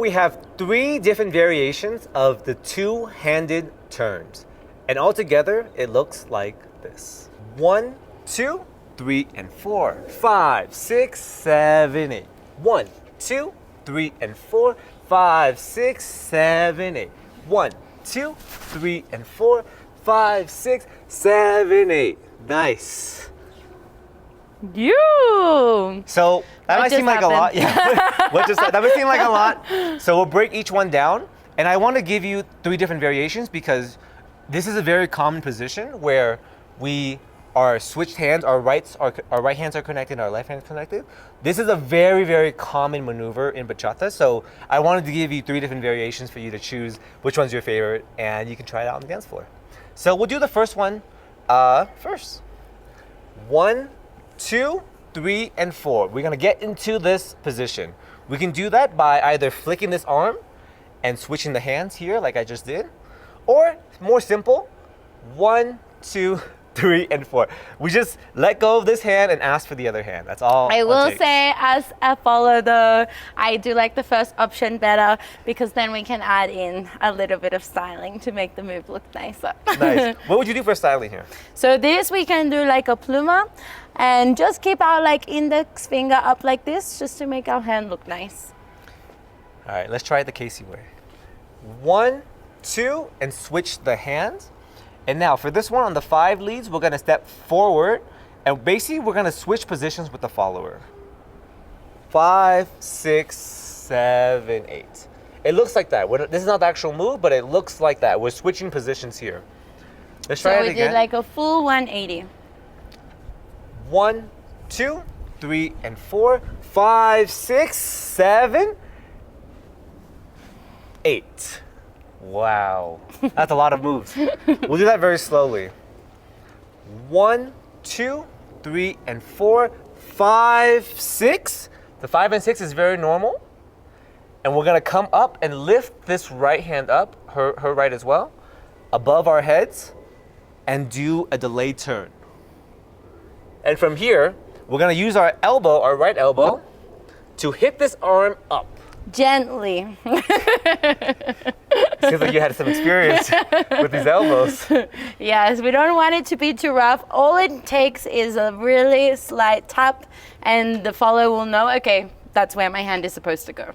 We have 3 different variations of the two-handed turns. And altogether, it looks like this. 1, 2, 3, and 4, 5, 6, 7, 8. 1, 2, 3, and 4, 5, 6, 7, 8. 1, 2, 3, and 4, 5, 6, 7, 8. Nice. You. So that might seem like a lot. Yeah. That might seem like a lot. So we'll break each one down. And I want to give you 3 different variations because this is a very common position where we are switched hands, our right hands are connected, our left hands connected. This is a very, very common maneuver in bachata. So I wanted to give you 3 different variations for you to choose which one's your favorite, and you can try it out on the dance floor. So we'll do the first one first. 1, 2, 3, and 4. We're gonna get into this position. We can do that by either flicking this arm and switching the hands here like I just did, or more simple, 1, 2, 3, and 4. We just let go of this hand and ask for the other hand. That's all. I will say, as a follower though, I do like the first option better because then we can add in a little bit of styling to make the move look nicer. Nice. What would you do for styling here? So this we can do like a pluma and just keep our like index finger up like this just to make our hand look nice. All right, let's try it the Casey way. 1, 2, and switch the hands. And now for this one on the 5 leads, we're gonna step forward and basically we're gonna switch positions with the follower. 5, 6, 7, 8. It looks like that. This is not the actual move, but it looks like that. We're switching positions here. Let's try it again. So we did like a full 180. 1, 2, 3, and 4, 5, 6, 7, 8. Wow, that's a lot of moves. We'll do that very slowly. 1, 2, 3, and 4, 5, 6. The 5 and 6 is very normal. And we're gonna come up and lift this right hand up, her right as well, above our heads, and do a delayed turn. And from here, we're gonna use our elbow, our right elbow, to hit this arm up. Gently. Seems like you had some experience with these elbows. Yes, we don't want it to be too rough. All it takes is a really slight tap and the follower will know, okay, that's where my hand is supposed to go.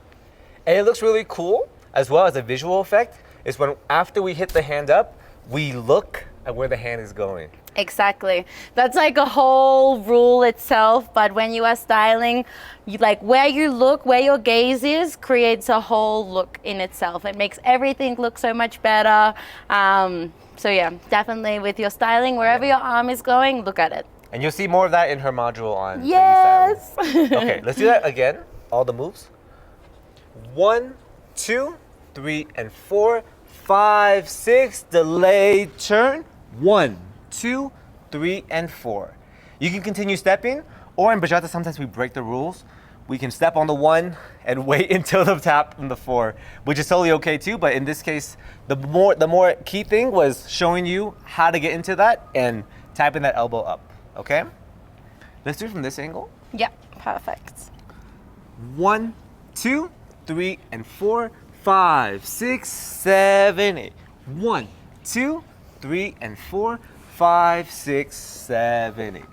And it looks really cool, as well as a visual effect, is when after we hit the hand up, we look at where the hand is going. Exactly. That's like a whole rule itself, but when you are styling, like where you look, where your gaze is, creates a whole look in itself. It makes everything look so much better. So yeah, definitely with your styling, wherever your arm is going, look at it. And you'll see more of that in her module on Yes. Okay, let's do that again, all the moves. 1, 2, 3, and 4, 5, 6, delayed turn. 1, 2, 3, and 4. You can continue stepping, or in bachata, sometimes we break the rules. We can step on the 1 and wait until the tap on the 4, which is totally okay too. But in this case, the more key thing was showing you how to get into that and tapping that elbow up. Okay? Let's do it from this angle. Yeah, perfect. 1, 2, 3, and 4, 5, 6, 7, 8. 1, 2, 3, and 4, 5, 6, 7, 8.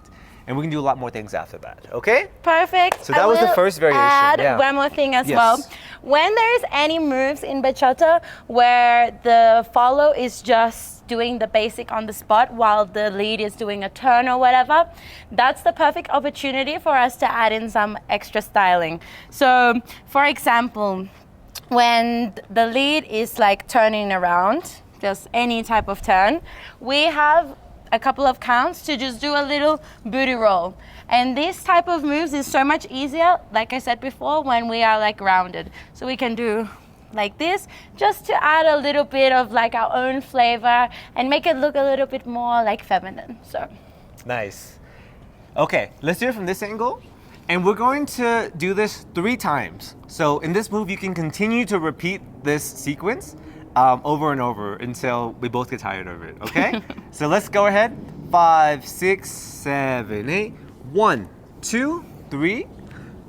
And we can do a lot more things after that, okay? Perfect. So that was the first variation. Add one more thing as well. When there's any moves in bachata where the follow is just doing the basic on the spot while the lead is doing a turn or whatever, that's the perfect opportunity for us to add in some extra styling. So, for example, when the lead is like turning around, just any type of turn, we have a couple of counts to just do a little booty roll. And this type of moves is so much easier, like I said before, when we are like rounded. So we can do like this, just to add a little bit of like our own flavor and make it look a little bit more like feminine. So nice. Okay, let's do it from this angle. And we're going to do this 3 times. So in this move, you can continue to repeat this sequence over and over until we both get tired of it, okay? So let's go ahead. 5, 6, 7, 8. 1, 2, 3.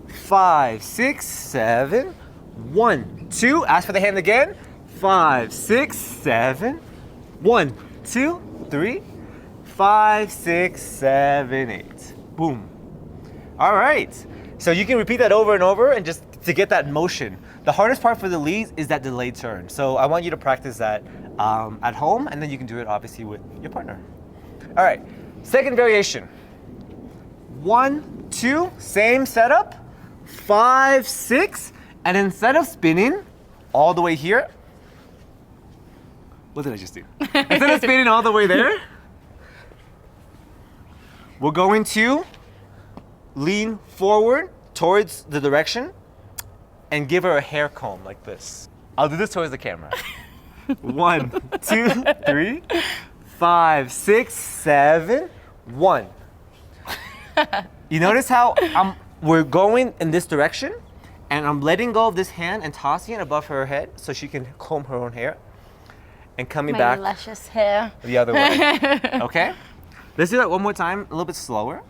5, 6, 7. 1, 2. Ask for the hand again. 5, 6, 7. 1, 2, 3, 5, 6, 7, 8. Boom. All right. So you can repeat that over and over and just to get that motion. The hardest part for the leads is that delayed turn. So I want you to practice that at home, and then you can do it obviously with your partner. All right. Second variation. 1, 2, same setup. 5, 6, and instead of spinning all the way here, what did I just do? Instead of spinning all the way there, we're going to lean forward towards the direction and give her a hair comb like this. I'll do this towards the camera. 1, 2, 3, 5, 6, 7, 1. You notice how we're going in this direction and I'm letting go of this hand and tossing it above her head so she can comb her own hair and coming back luscious hair the other way. Okay? Let's do that one more time, a little bit slower.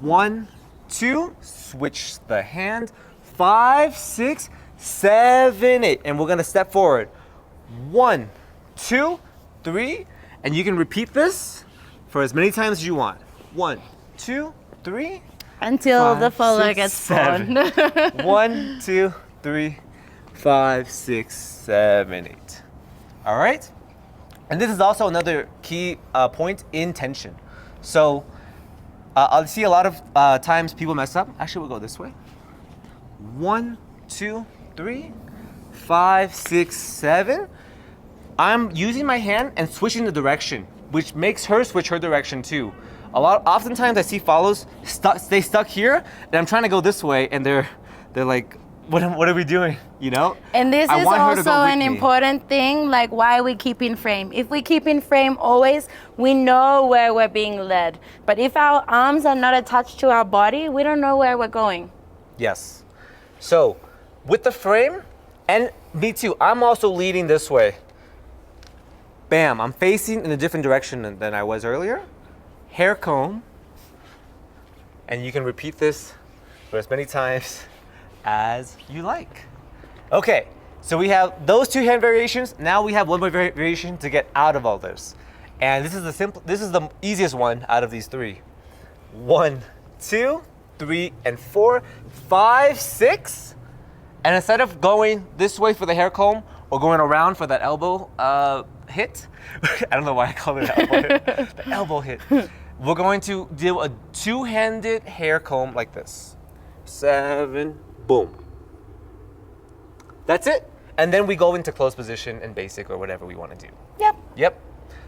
1, 2, switch the hand. 5, 6, 7, 8. And we're gonna step forward. 1, 2, 3. And you can repeat this for as many times as you want. 1, 2, 3. Until 5, the follower 6, gets 7. spawned. 1, 2, 3, 5, 6, 7, 8. All right? And this is also another key point in tension. So I'll see a lot of times people mess up. Actually, we'll go this way. 1, 2, 3, 5, 6, 7. I'm using my hand and switching the direction, which makes her switch her direction too. Oftentimes I see follows stay stuck here, and I'm trying to go this way, and they're like, what are we doing? You know? And this I is want her to also go with an me. important thing, like why we keep in frame. If we keep in frame always, we know where we're being led. But if our arms are not attached to our body, we don't know where we're going. Yes. So with the frame, and me too, I'm also leading this way. Bam, I'm facing in a different direction than I was earlier. Hair comb. And you can repeat this for as many times as you like. Okay, so we have those two hand variations. Now we have one more variation to get out of all this. And this is the easiest one out of these three. 1, 2, 3, and 4, 5, 6. And instead of going this way for the hair comb or going around for that elbow hit, I don't know why I call it elbow hit, the elbow hit. We're going to do a two-handed hair comb like this. 7, boom. That's it. And then we go into closed position and basic or whatever we want to do. Yep.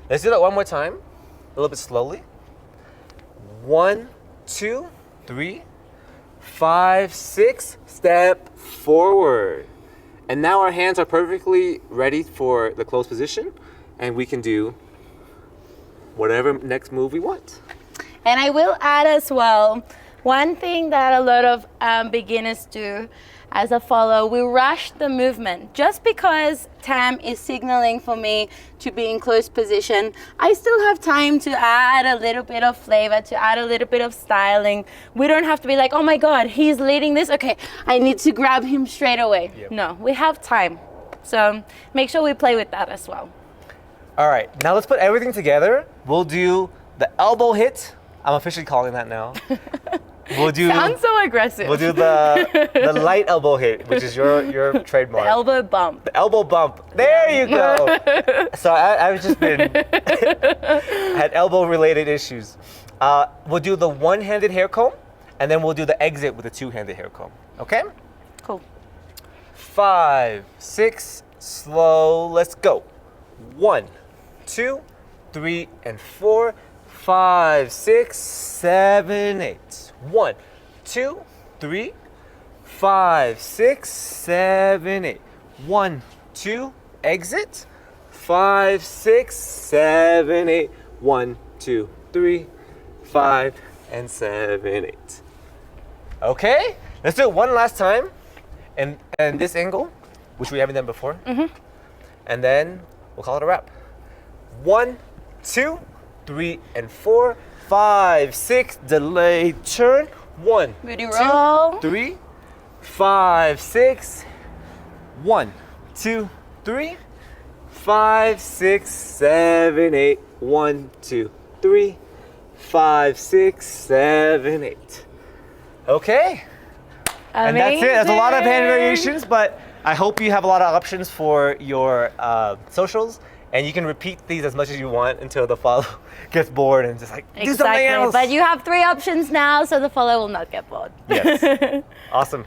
Let's do that one more time, a little bit slowly. 1, 2, 3, 5, 6, step forward. And now our hands are perfectly ready for the closed position, and we can do whatever next move we want. And I will add as well, one thing that a lot of beginners do as a follow, we rush the movement. Just because Tam is signaling for me to be in close position, I still have time to add a little bit of flavor, to add a little bit of styling. We don't have to be like, oh my God, he's leading this. Okay, I need to grab him straight away. Yep. No, we have time. So make sure we play with that as well. All right, now let's put everything together. We'll do the elbow hit. I'm officially calling that now. We'll do. Sounds so aggressive. We'll do the light elbow hit, which is your trademark. The elbow bump. The elbow bump. There you go. So I've just been had elbow related issues. We'll do the one-handed hair comb, and then we'll do the exit with a two-handed hair comb. Okay? Cool. 5, 6, slow. Let's go. 1, 2, 3, and 4, 5, 6, 7, 8. 1, 2, 3, 5, 6, 7, 8. 1, 2, exit. 5, 6, 7, 8. 1, 2, 3, 5, and 7, 8. Okay, let's do it one last time, and this angle, which we haven't done before. And then we'll call it a wrap. 1, 2, 3, and 4, 5, 6, delay, turn. 1, Booty 2, roll. 3, 5, 6. 1, 2, 3. 5, 6, 7, 8. 1, 2, 3. 5, 6, 7, 8. Okay. And that's it. That's a lot of hand variations, but I hope you have a lot of options for your socials, and you can repeat these as much as you want until the follow gets bored and just like, do something else. But you have 3 options now, so the follow will not get bored. Yes. Awesome.